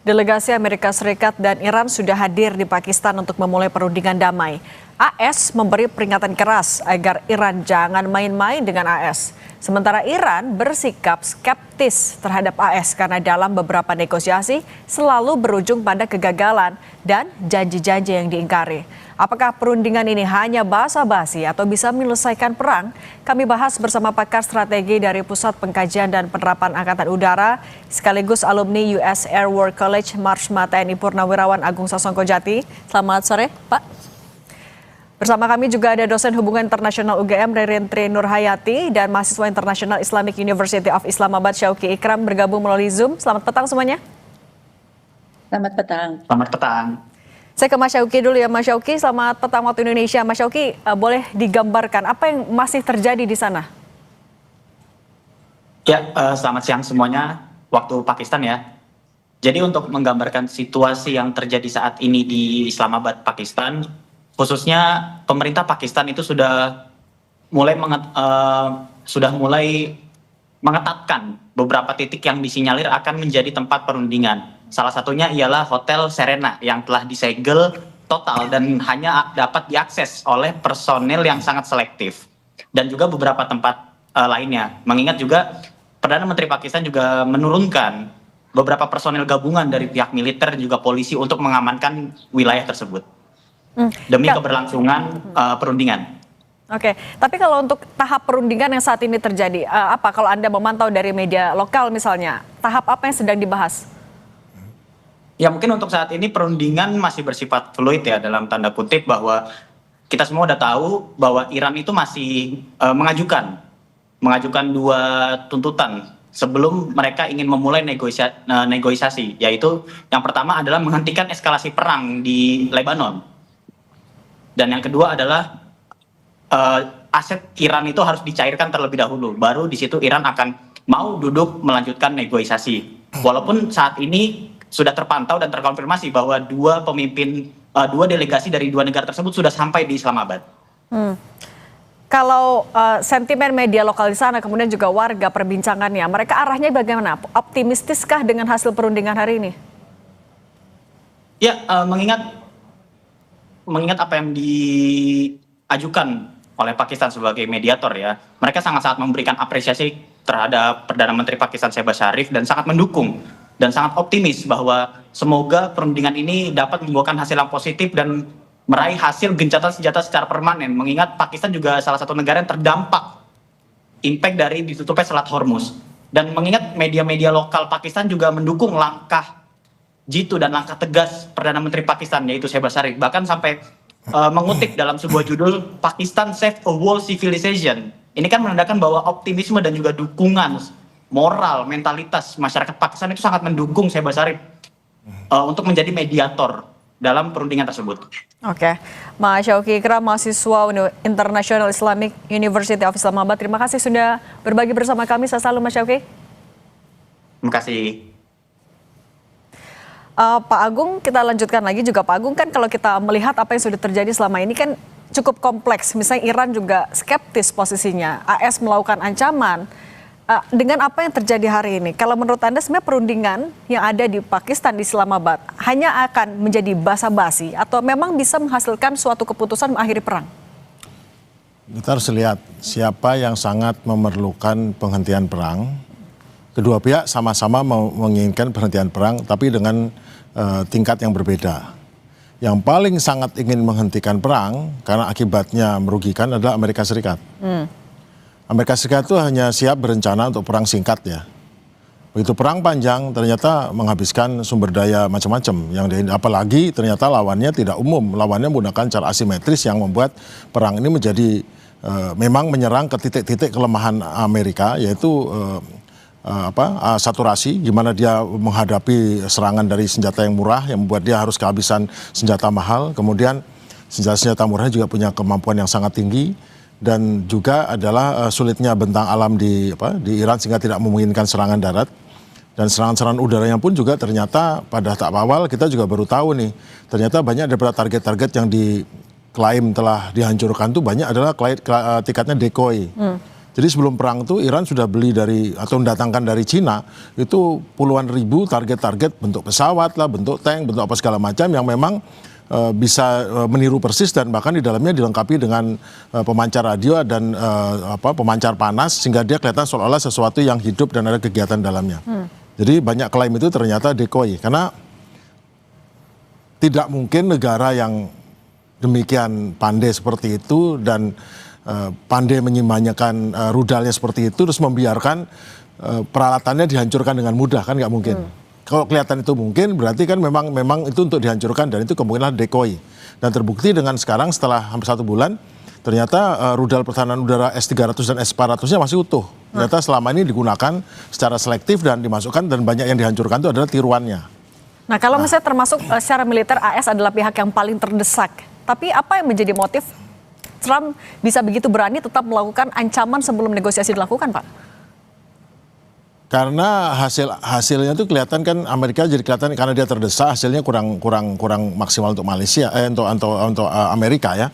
Delegasi Amerika Serikat dan Iran sudah hadir di Pakistan untuk memulai perundingan damai. AS memberi peringatan keras agar Iran jangan main-main dengan AS. Sementara Iran bersikap skeptis terhadap AS karena dalam beberapa negosiasi selalu berujung pada kegagalan dan janji-janji yang diingkari. Apakah perundingan ini hanya basa-basi atau bisa menyelesaikan perang? Kami bahas bersama pakar strategi dari Pusat Pengkajian dan Penerapan Angkatan Udara, sekaligus alumni US Air War College Marsma TNI Purnawirawan Agung Sasongkojati. Selamat sore, Pak. Bersama kami juga ada dosen hubungan internasional UGM Rerentri Nurhayati dan mahasiswa internasional Islamic University of Islamabad Syauqi Ikram bergabung melalui Zoom. Selamat petang semuanya. Selamat petang. Selamat petang. Saya ke Mas Syauqi dulu ya, Mas Syauqi. Selamat petang waktu Indonesia. Mas Syauqi, boleh digambarkan apa yang masih terjadi di sana? Ya, selamat siang semuanya. Waktu Pakistan ya. Jadi untuk menggambarkan situasi yang terjadi saat ini di Islamabad, Pakistan, khususnya pemerintah Pakistan itu sudah mulai mengetatkan beberapa titik yang disinyalir akan menjadi tempat perundingan. Salah satunya ialah Hotel Serena yang telah disegel total dan hanya dapat diakses oleh personel yang sangat selektif. Dan juga beberapa tempat lainnya. Mengingat juga Perdana Menteri Pakistan juga menurunkan beberapa personel gabungan dari pihak militer juga polisi untuk mengamankan wilayah tersebut. Demi keberlangsungan perundingan. Oke, tapi kalau untuk tahap perundingan yang saat ini terjadi, apa kalau Anda memantau dari media lokal misalnya, tahap apa yang sedang dibahas? Ya mungkin untuk saat ini perundingan masih bersifat fluid ya, dalam tanda kutip bahwa kita semua udah tahu bahwa Iran itu masih mengajukan dua tuntutan sebelum mereka ingin memulai negosiasi, yaitu yang pertama adalah menghentikan eskalasi perang di Lebanon. Dan yang kedua adalah aset Iran itu harus dicairkan terlebih dahulu. Baru di situ Iran akan mau duduk melanjutkan negosiasi. Walaupun saat ini sudah terpantau dan terkonfirmasi bahwa dua delegasi dari dua negara tersebut sudah sampai di Islamabad. Kalau sentimen media lokal di sana, kemudian juga warga perbincangannya, mereka arahnya bagaimana? Optimistiskah dengan hasil perundingan hari ini? Ya, mengingat apa yang diajukan oleh Pakistan sebagai mediator ya, mereka sangat-sangat memberikan apresiasi terhadap Perdana Menteri Pakistan Shehbaz Sharif dan sangat mendukung dan sangat optimis bahwa semoga perundingan ini dapat membuahkan hasil yang positif dan meraih hasil gencatan senjata secara permanen. Mengingat Pakistan juga salah satu negara yang terdampak impact dari ditutupnya Selat Hormuz. Dan mengingat media-media lokal Pakistan juga mendukung langkah jitu dan langkah tegas Perdana Menteri Pakistan yaitu Shehbaz Sharif, bahkan sampai mengutip dalam sebuah judul Pakistan Save a World Civilization. Ini kan menandakan bahwa optimisme dan juga dukungan moral, mentalitas masyarakat Pakistan itu sangat mendukung Shehbaz Sharif untuk menjadi mediator dalam perundingan tersebut. Oke, Mas Syauqi Ikram, mahasiswa International Islamic University of Islamabad, terima kasih sudah berbagi bersama kami. Saya selalu Mas Syauqi. Terima kasih. Pak Agung, kita lanjutkan lagi juga Pak Agung, kan kalau kita melihat apa yang sudah terjadi selama ini kan cukup kompleks. Misalnya Iran juga skeptis posisinya, AS melakukan ancaman. Dengan apa yang terjadi hari ini, kalau menurut Anda sebenarnya perundingan yang ada di Pakistan di Islamabad hanya akan menjadi basa-basi atau memang bisa menghasilkan suatu keputusan mengakhiri perang? Kita harus lihat siapa yang sangat memerlukan penghentian perang. Kedua pihak sama-sama menginginkan penghentian perang, tapi dengan tingkat yang berbeda. Yang paling sangat ingin menghentikan perang karena akibatnya merugikan adalah Amerika Serikat. Amerika Serikat itu hanya siap berencana untuk perang singkat ya. Begitu perang panjang ternyata menghabiskan sumber daya macam-macam. Apalagi ternyata lawannya tidak umum, lawannya menggunakan cara asimetris yang membuat perang ini menjadi memang menyerang ke titik-titik kelemahan Amerika, yaitu saturasi, gimana dia menghadapi serangan dari senjata yang murah yang membuat dia harus kehabisan senjata mahal. Kemudian senjata murah juga punya kemampuan yang sangat tinggi. Dan juga adalah sulitnya bentang alam di Iran sehingga tidak memungkinkan serangan darat. Dan serangan-serangan udaranya pun juga ternyata pada tahap awal kita juga baru tahu nih. Ternyata banyak daripada target-target yang diklaim telah dihancurkan itu banyak adalah tingkatnya decoy. Jadi sebelum perang itu Iran sudah beli dari atau mendatangkan dari Cina itu puluhan ribu target-target bentuk pesawat lah, bentuk tank, bentuk apa segala macam yang memang bisa meniru persis dan bahkan di dalamnya dilengkapi dengan pemancar radio dan pemancar panas sehingga dia kelihatan seolah-olah sesuatu yang hidup dan ada kegiatan dalamnya. Jadi banyak klaim itu ternyata decoy karena tidak mungkin negara yang demikian pandai seperti itu dan pandai menyimanyakan rudalnya seperti itu terus membiarkan peralatannya dihancurkan dengan mudah, kan nggak mungkin. Kalau kelihatan itu mungkin berarti kan memang itu untuk dihancurkan dan itu kemungkinan decoy. Dan terbukti dengan sekarang setelah hampir 1 bulan ternyata rudal pertahanan udara S-300 dan S-400-nya masih utuh. Ternyata selama ini digunakan secara selektif dan dimasukkan dan banyak yang dihancurkan itu adalah tiruannya. Nah, kalau misalnya termasuk secara militer AS adalah pihak yang paling terdesak. Tapi apa yang menjadi motif Trump bisa begitu berani tetap melakukan ancaman sebelum negosiasi dilakukan, Pak? Karena hasilnya itu kelihatan kan Amerika jadi kelihatan karena dia terdesak hasilnya kurang maksimal untuk Malaysia untuk Amerika ya.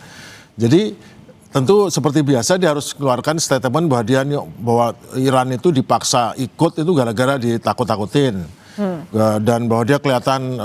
Jadi tentu seperti biasa dia harus keluarkan statement bahwa Iran itu dipaksa ikut itu gara-gara ditakut-takutin. Dan bahwa dia kelihatan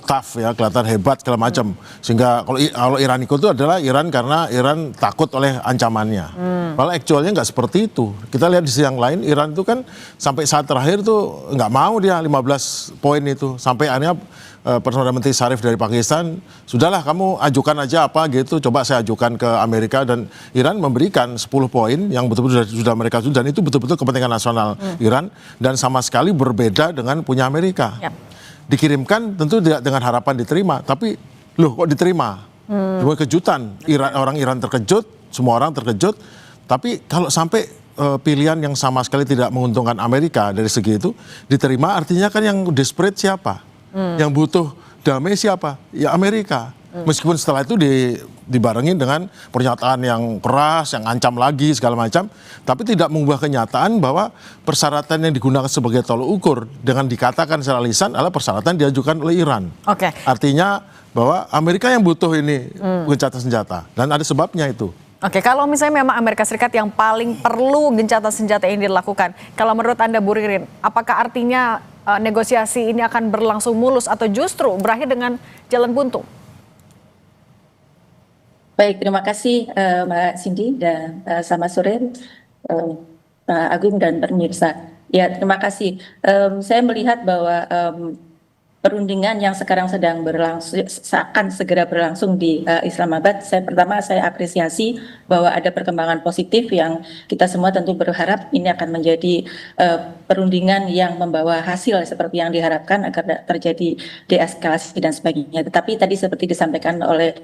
tough ya, kelihatan hebat segala macam. Sehingga kalau Iran ikut itu adalah Iran karena Iran takut oleh ancamannya. Padahal actualnya nggak seperti itu. Kita lihat di sisi yang lain, Iran itu kan sampai saat terakhir tuh nggak mau dia 15 poin itu. Sampai akhirnya Perdana Menteri Zarif dari Pakistan, sudahlah kamu ajukan aja apa gitu, coba saya ajukan ke Amerika dan Iran memberikan 10 poin yang betul-betul sudah mereka dan itu betul-betul kepentingan nasional Iran dan sama sekali berbeda dengan punya Amerika. Yep. Dikirimkan tentu tidak dengan harapan diterima, tapi loh kok diterima? Dua kejutan, orang Iran terkejut, semua orang terkejut, tapi kalau sampai pilihan yang sama sekali tidak menguntungkan Amerika dari segi itu diterima, artinya kan yang desperate siapa? Yang butuh damai siapa? Ya Amerika. Meskipun setelah itu dibarengin dengan pernyataan yang keras, yang ancam lagi segala macam, tapi tidak mengubah kenyataan bahwa persyaratan yang digunakan sebagai tolok ukur dengan dikatakan secara lisan adalah persyaratan diajukan oleh Iran. Oke. Artinya bahwa Amerika yang butuh ini gencatan senjata dan ada sebabnya itu. Oke, kalau misalnya memang Amerika Serikat yang paling perlu gencatan senjata ini dilakukan, kalau menurut Anda Bu Ririn, apakah artinya negosiasi ini akan berlangsung mulus atau justru berakhir dengan jalan buntu? Baik, terima kasih Mbak Cindy dan selamat sore Pak Agung dan pemirsa. Ya, terima kasih. Saya melihat bahwa perundingan yang sekarang sedang berlangsung akan segera berlangsung di Islamabad. Saya apresiasi bahwa ada perkembangan positif yang kita semua tentu berharap ini akan menjadi perundingan yang membawa hasil seperti yang diharapkan agar terjadi deeskalasi dan sebagainya. Tetapi tadi seperti disampaikan oleh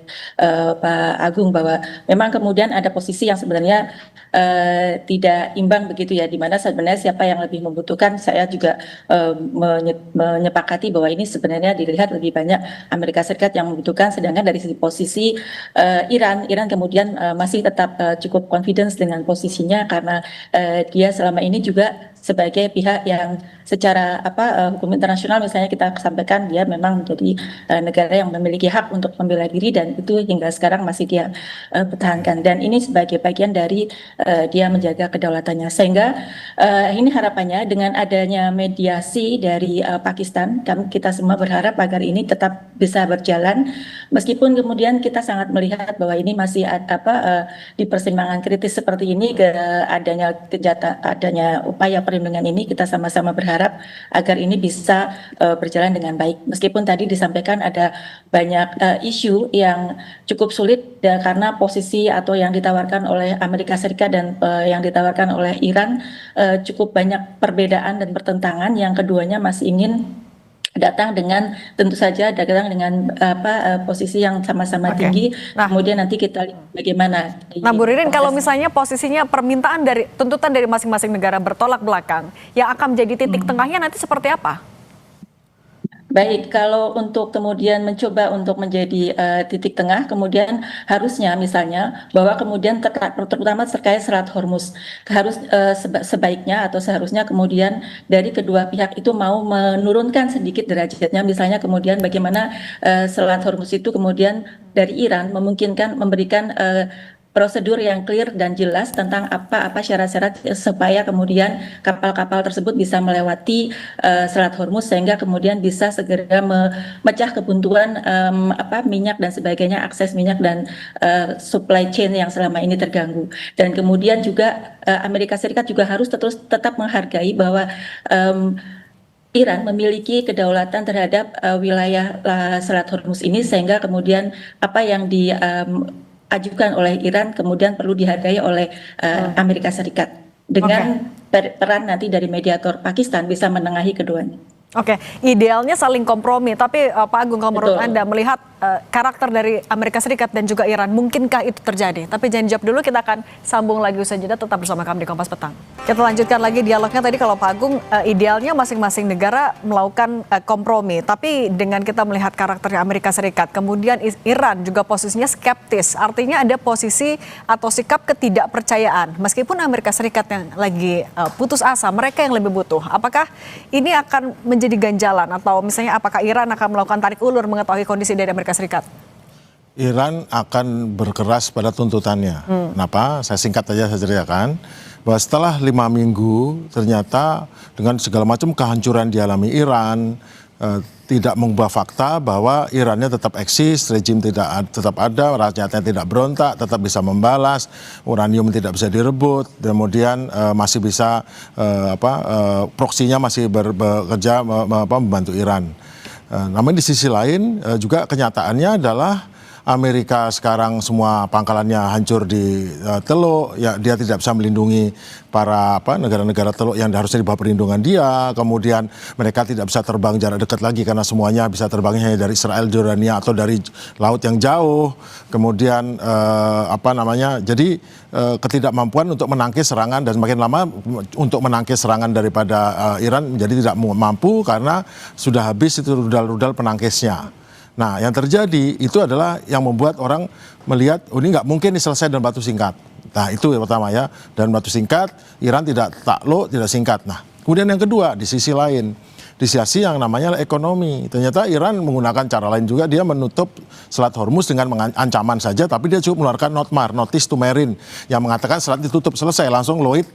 Pak Agung bahwa memang kemudian ada posisi yang sebenarnya tidak imbang begitu ya, di mana sebenarnya siapa yang lebih membutuhkan. Saya juga menyepakati bahwa ini sebenarnya dilihat lebih banyak Amerika Serikat yang membutuhkan, sedangkan dari sisi posisi Iran kemudian masih tetap cukup confidence dengan posisinya karena dia selama ini juga sebagai pihak yang secara hukum internasional misalnya kita sampaikan dia memang menjadi negara yang memiliki hak untuk membela diri dan itu hingga sekarang masih dia pertahankan, dan ini sebagai bagian dari dia menjaga kedaulatannya. Sehingga ini harapannya dengan adanya mediasi dari Pakistan, kita semua berharap agar ini tetap bisa berjalan meskipun kemudian kita sangat melihat bahwa ini masih di persimpangan kritis seperti ini, adanya upaya perlindungan ini kita sama-sama berharap agar ini bisa berjalan dengan baik. Meskipun tadi disampaikan ada banyak isu yang cukup sulit karena posisi atau yang ditawarkan oleh Amerika Serikat dan yang ditawarkan oleh Iran cukup banyak perbedaan dan pertentangan yang keduanya masih ingin datang dengan posisi yang sama-sama tinggi. Nah, kemudian nanti kita lihat bagaimana. Nah, Bu Ririn, kalau misalnya posisinya tuntutan dari masing-masing negara bertolak belakang, yang akan menjadi titik tengahnya nanti seperti apa? Baik, kalau untuk kemudian mencoba untuk menjadi titik tengah, kemudian harusnya misalnya bahwa kemudian terutama terkait Selat Hormuz harus sebaiknya atau seharusnya kemudian dari kedua pihak itu mau menurunkan sedikit derajatnya, misalnya kemudian bagaimana Selat Hormuz itu kemudian dari Iran memungkinkan memberikan prosedur yang clear dan jelas tentang apa syarat-syarat supaya kemudian kapal-kapal tersebut bisa melewati Selat Hormuz sehingga kemudian bisa segera memecah kebuntuan minyak dan sebagainya, akses minyak dan supply chain yang selama ini terganggu. Dan kemudian juga Amerika Serikat juga harus tetap menghargai bahwa Iran memiliki kedaulatan terhadap wilayah Selat Hormuz ini sehingga kemudian apa yang diajukan oleh Iran kemudian perlu dihargai oleh Amerika Serikat dengan peran nanti dari mediator Pakistan bisa menengahi keduanya. Oke, idealnya saling kompromi. Tapi Pak Agung, kalau menurut Betul. Anda melihat karakter dari Amerika Serikat dan juga Iran, mungkinkah itu terjadi? Tapi jangan jawab dulu, kita akan sambung lagi usai jeda. Tetap bersama kami di Kompas Petang. Kita lanjutkan lagi dialognya tadi. Kalau Pak Agung, idealnya masing-masing negara melakukan kompromi. Tapi dengan kita melihat karakternya Amerika Serikat, kemudian Iran juga posisinya skeptis. Artinya ada posisi atau sikap ketidakpercayaan. Meskipun Amerika Serikat yang lagi putus asa, mereka yang lebih butuh. Apakah ini akan menjadi ganjalan atau misalnya apakah Iran akan melakukan tarik ulur mengetahui kondisi dari Amerika Serikat? Iran akan berkeras pada tuntutannya. Kenapa? Saya singkat saja saya ceritakan bahwa setelah 5 minggu ternyata dengan segala macam kehancuran dialami Iran, tidak mengubah fakta bahwa Irannya tetap eksis, rejim tetap ada, rakyatnya tidak berontak, tetap bisa membalas, uranium tidak bisa direbut, kemudian masih bisa proksinya masih bekerja membantu Iran. Namun di sisi lain juga kenyataannya adalah Amerika sekarang semua pangkalannya hancur di Teluk, ya dia tidak bisa melindungi para negara-negara Teluk yang harusnya di bawah perlindungan dia. Kemudian mereka tidak bisa terbang jarak dekat lagi karena semuanya bisa terbangnya hanya dari Israel, Jordania atau dari laut yang jauh. Kemudian jadi ketidakmampuan untuk menangkis serangan dan semakin lama untuk menangkis serangan daripada Iran menjadi tidak mampu karena sudah habis itu rudal-rudal penangkisnya. Nah, yang terjadi itu adalah yang membuat orang melihat, ini nggak mungkin selesai dalam waktu singkat. Nah, itu yang pertama ya. Dalam waktu singkat, Iran tidak takluk, tidak singkat. Nah, kemudian yang kedua, di sisi lain, di sisi yang namanya ekonomi. Ternyata Iran menggunakan cara lain juga, dia menutup Selat Hormuz dengan ancaman saja, tapi dia cukup mengeluarkan notice to marine yang mengatakan selat ditutup selesai, langsung Lloyd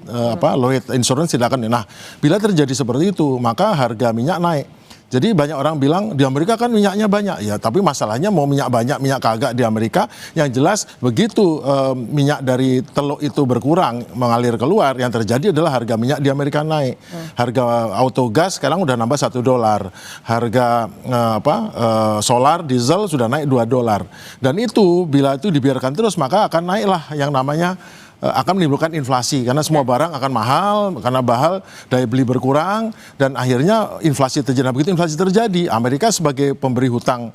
Insurance tidak akan. Nah, bila terjadi seperti itu, maka harga minyak naik. Jadi banyak orang bilang di Amerika kan minyaknya banyak, ya tapi masalahnya mau minyak banyak, minyak kagak di Amerika. Yang jelas begitu minyak dari Teluk itu berkurang, mengalir keluar, yang terjadi adalah harga minyak di Amerika naik. Harga autogas sekarang udah nambah $1. Harga solar, diesel sudah naik $2. Dan itu bila itu dibiarkan terus maka akan naiklah yang namanya akan menimbulkan inflasi karena semua barang akan mahal karena daya beli berkurang dan akhirnya inflasi terjadi. Nah, begitu inflasi terjadi, Amerika sebagai pengutang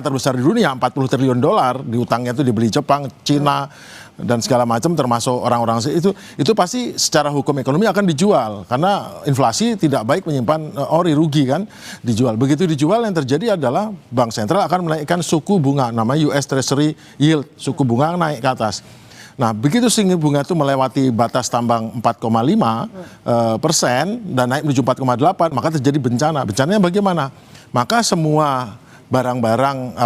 terbesar di dunia, $40 triliun di utangnya itu dibeli Jepang, Cina dan segala macam termasuk orang-orang itu pasti secara hukum ekonomi akan dijual karena inflasi tidak baik menyimpan ori, rugi kan, dijual. Begitu dijual yang terjadi adalah bank sentral akan menaikkan suku bunga namanya US Treasury Yield, suku bunga naik ke atas. Nah, begitu suku bunga itu melewati batas tambang 4,5% dan naik menuju 4,8, maka terjadi bencana. Bencananya bagaimana? Maka semua barang-barang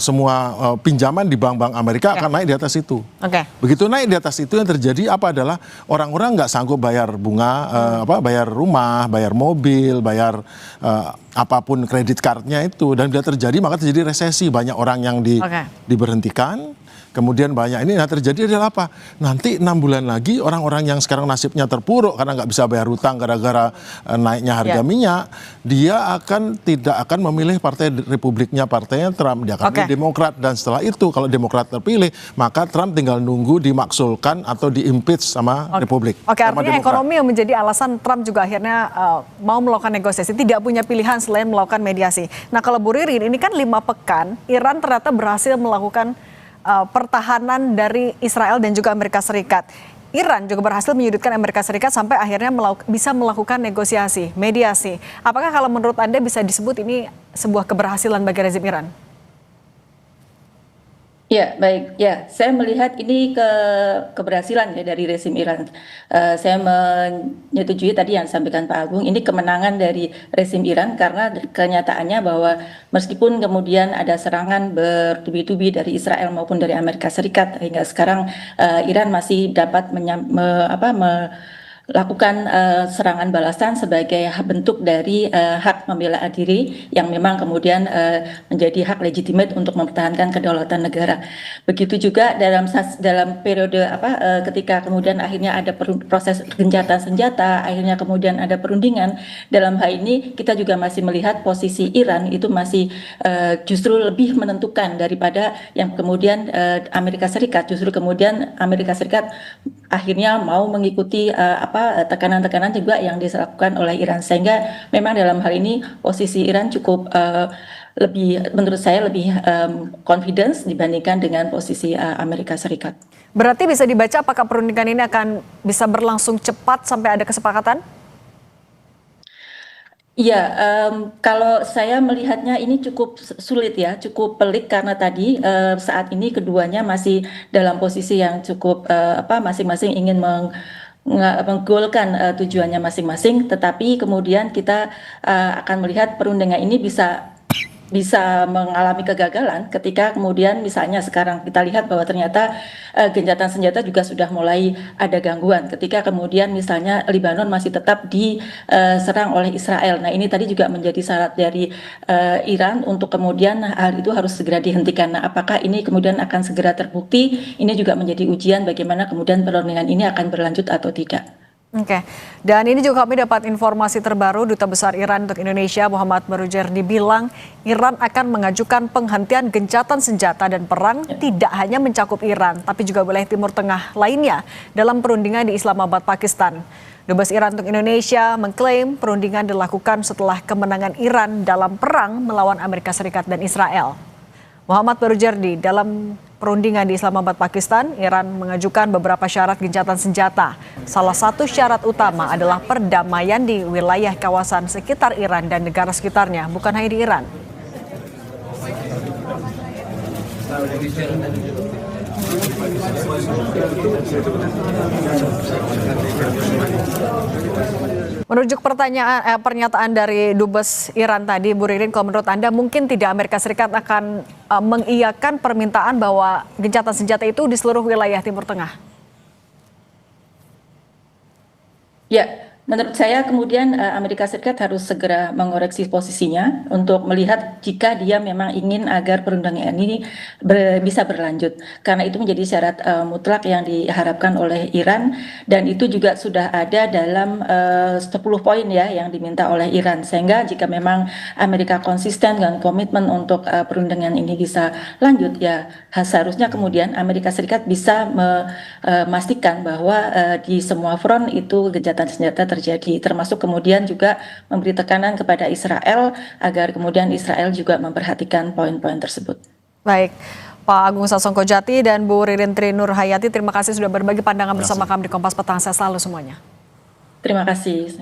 semua pinjaman di bank-bank Amerika akan naik di atas itu. Begitu naik di atas itu yang terjadi adalah orang-orang nggak sanggup bayar bunga, bayar rumah, bayar mobil, bayar apapun kredit cardnya itu, dan bila terjadi maka terjadi resesi, banyak orang yang diberhentikan. Kemudian banyak ini terjadi adalah apa? Nanti 6 bulan lagi orang-orang yang sekarang nasibnya terpuruk karena nggak bisa bayar hutang gara-gara naiknya harga minyak, dia tidak akan memilih partai Republiknya, partainya Trump, dia akan memilih Demokrat, dan setelah itu kalau Demokrat terpilih maka Trump tinggal nunggu dimaksulkan atau diimpeach sama Republik. Artinya ekonomi yang menjadi alasan Trump juga akhirnya mau melakukan negosiasi, tidak punya pilihan selain melakukan mediasi. Nah, kalau Bu Ririn, ini kan 5 pekan Iran ternyata berhasil melakukan pertahanan dari Israel dan juga Amerika Serikat. Iran juga berhasil menyudutkan Amerika Serikat sampai akhirnya bisa melakukan negosiasi, mediasi. Apakah kalau menurut Anda bisa disebut ini sebuah keberhasilan bagi rezim Iran? Ya, baik. Ya, saya melihat ini keberhasilan ya dari rezim Iran. Saya menyetujui tadi yang disampaikan Pak Agung, ini kemenangan dari rezim Iran karena kenyataannya bahwa meskipun kemudian ada serangan bertubi-tubi dari Israel maupun dari Amerika Serikat, hingga sekarang Iran masih dapat lakukan serangan balasan sebagai bentuk dari hak membela diri yang memang kemudian menjadi hak legitimate untuk mempertahankan kedaulatan negara. Begitu juga dalam periode ketika kemudian akhirnya ada proses gencatan senjata, akhirnya kemudian ada perundingan. Dalam hal ini kita juga masih melihat posisi Iran itu masih justru lebih menentukan daripada yang kemudian Amerika Serikat. Justru kemudian Amerika Serikat akhirnya mau mengikuti tekanan-tekanan juga yang dilakukan oleh Iran, sehingga memang dalam hal ini posisi Iran cukup lebih, menurut saya lebih confidence dibandingkan dengan posisi Amerika Serikat. Berarti bisa dibaca apakah perundingan ini akan bisa berlangsung cepat sampai ada kesepakatan? Iya, kalau saya melihatnya ini cukup sulit ya, cukup pelik karena tadi saat ini keduanya masih dalam posisi yang cukup masing-masing ingin menggolkan tujuannya masing-masing, tetapi kemudian kita akan melihat perundingan ini bisa mengalami kegagalan ketika kemudian misalnya sekarang kita lihat bahwa ternyata gencatan senjata juga sudah mulai ada gangguan ketika kemudian misalnya Lebanon masih tetap diserang oleh Israel. Nah, ini tadi juga menjadi syarat dari Iran untuk kemudian hal itu harus segera dihentikan. Nah, apakah ini kemudian akan segera terbukti? Ini juga menjadi ujian bagaimana kemudian perundingan ini akan berlanjut atau tidak. Oke, dan ini juga kami dapat informasi terbaru, Duta Besar Iran untuk Indonesia Muhammad Barujerdi bilang Iran akan mengajukan penghentian gencatan senjata dan perang tidak hanya mencakup Iran, tapi juga wilayah Timur Tengah lainnya dalam perundingan di Islamabad, Pakistan. Dubes Iran untuk Indonesia mengklaim perundingan dilakukan setelah kemenangan Iran dalam perang melawan Amerika Serikat dan Israel. Muhammad Barujerdi, dalam perundingan di Islamabad, Pakistan, Iran mengajukan beberapa syarat gencatan senjata. Salah satu syarat utama adalah perdamaian di wilayah kawasan sekitar Iran dan negara sekitarnya, bukan hanya di Iran. Merujuk pernyataan dari Dubes Iran tadi, Bu Ririn, kalau menurut Anda mungkin tidak Amerika Serikat akan mengiyakan permintaan bahwa gencatan senjata itu di seluruh wilayah Timur Tengah? Ya, menurut saya kemudian Amerika Serikat harus segera mengoreksi posisinya untuk melihat jika dia memang ingin agar perundingan ini bisa berlanjut. Karena itu menjadi syarat mutlak yang diharapkan oleh Iran, dan itu juga sudah ada dalam 10 poin ya yang diminta oleh Iran. Sehingga jika memang Amerika konsisten dengan komitmen untuk perundingan ini bisa lanjut, ya seharusnya kemudian Amerika Serikat bisa memastikan bahwa di semua front itu gencatan senjata terjadi, termasuk kemudian juga memberi tekanan kepada Israel agar kemudian Israel juga memperhatikan poin-poin tersebut. Baik, Pak Agung Sasongko-Jati dan Bu Ririn Tri Nurhayati, terima kasih sudah berbagi pandangan bersama kami di Kompas Petang. Saya selalu semuanya. Terima kasih.